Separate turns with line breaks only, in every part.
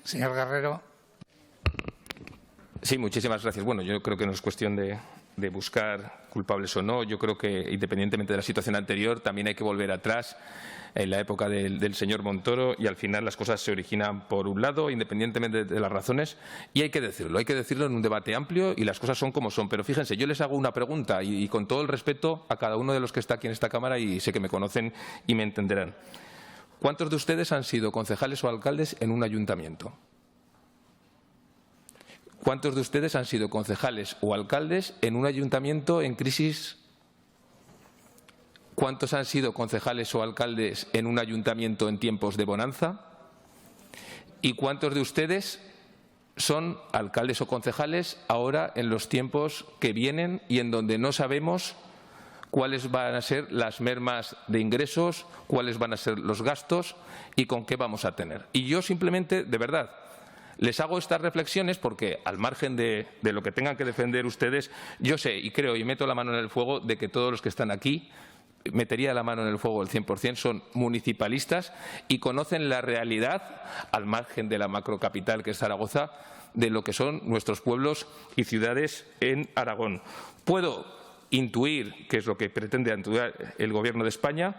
Señor Guerrero.
Sí, muchísimas gracias. Bueno, yo creo que no es cuestión de buscar culpables o no. Yo creo que, independientemente de la situación anterior, también hay que volver atrás en la época del señor Montoro y al final las cosas se originan por un lado, independientemente de las razones, y hay que decirlo en un debate amplio y las cosas son como son. Pero fíjense, yo les hago una pregunta y con todo el respeto a cada uno de los que está aquí en esta Cámara y sé que me conocen y me entenderán. ¿Cuántos de ustedes han sido concejales o alcaldes en un ayuntamiento? ¿Cuántos de ustedes han sido concejales o alcaldes en un ayuntamiento en crisis? ¿Cuántos han sido concejales o alcaldes en un ayuntamiento en tiempos de bonanza? ¿Y cuántos de ustedes son alcaldes o concejales ahora en los tiempos que vienen y en donde no sabemos cuáles van a ser las mermas de ingresos, cuáles van a ser los gastos y con qué vamos a tener? Y yo simplemente, de verdad, les hago estas reflexiones porque, al margen de lo que tengan que defender ustedes, yo sé y creo y meto la mano en el fuego de que todos los que están aquí, metería la mano en el fuego el 100%, son municipalistas y conocen la realidad, al margen de la macrocapital que es Zaragoza, de lo que son nuestros pueblos y ciudades en Aragón. Puedo intuir qué es lo que pretende actuar el Gobierno de España.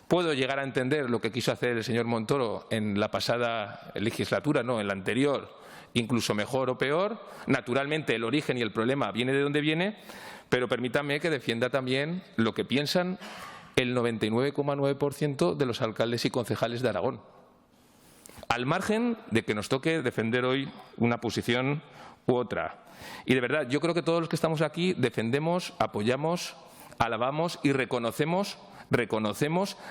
Puedo llegar a entender lo que quiso hacer el señor Montoro en la pasada legislatura, no, en la anterior, incluso mejor o peor. Naturalmente, el origen y el problema viene de donde viene, pero permítanme que defienda también lo que piensan el 99,9% de los alcaldes y concejales de Aragón. Al margen de que nos toque defender hoy una posición u otra. Y de verdad, yo creo que todos los que estamos aquí defendemos, apoyamos, alabamos y reconocemos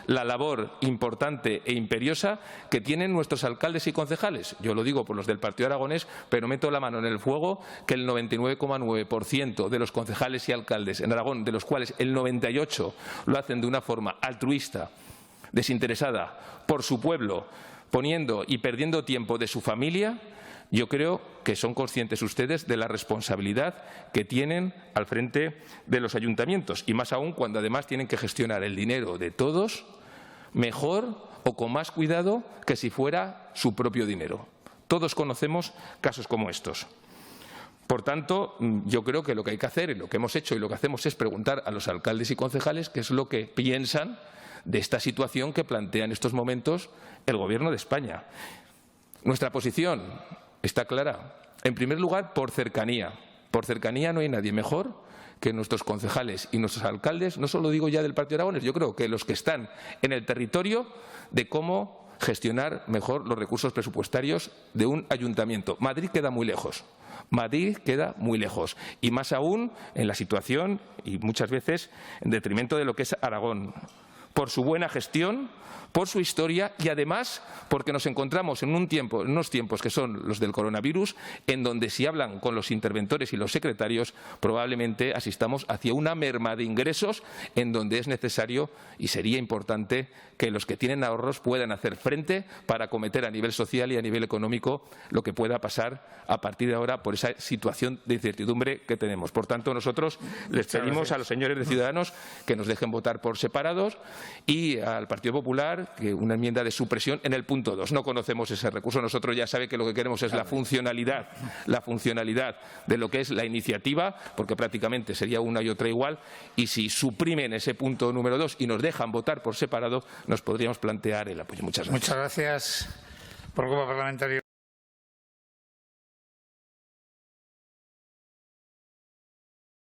la labor importante e imperiosa que tienen nuestros alcaldes y concejales. Yo lo digo por los del Partido Aragonés, pero meto la mano en el fuego que el 99,9% de los concejales y alcaldes en Aragón, de los cuales el 98% lo hacen de una forma altruista, desinteresada, por su pueblo, poniendo y perdiendo tiempo de su familia, yo creo que son conscientes ustedes de la responsabilidad que tienen al frente de los ayuntamientos y más aún cuando además tienen que gestionar el dinero de todos mejor o con más cuidado que si fuera su propio dinero. Todos conocemos casos como estos. Por tanto, yo creo que lo que hay que hacer y lo que hemos hecho y lo que hacemos es preguntar a los alcaldes y concejales qué es lo que piensan de esta situación que plantea en estos momentos el Gobierno de España. Nuestra posición está clara. En primer lugar, por cercanía. Por cercanía no hay nadie mejor que nuestros concejales y nuestros alcaldes, no solo digo ya del Partido Aragonés, yo creo que los que están en el territorio de cómo gestionar mejor los recursos presupuestarios de un ayuntamiento. Madrid queda muy lejos. Madrid queda muy lejos y más aún en la situación y muchas veces en detrimento de lo que es Aragón. Por su buena gestión, por su historia y además porque nos encontramos en unos tiempos que son los del coronavirus, en donde si hablan con los interventores y los secretarios probablemente asistamos hacia una merma de ingresos en donde es necesario y sería importante que los que tienen ahorros puedan hacer frente para acometer a nivel social y a nivel económico lo que pueda pasar a partir de ahora por esa situación de incertidumbre que tenemos. Por tanto, nosotros les pedimos a los señores de Ciudadanos que nos dejen votar por separados y al Partido Popular que una enmienda de supresión en el punto 2. No conocemos ese recurso. Nosotros ya sabe que lo que queremos es la funcionalidad de lo que es la iniciativa, porque prácticamente sería una y otra igual, y si suprimen ese punto número 2 y nos dejan votar por separado, nos podríamos plantear el apoyo. Muchas gracias.
Muchas gracias. Por Grupo Parlamentario.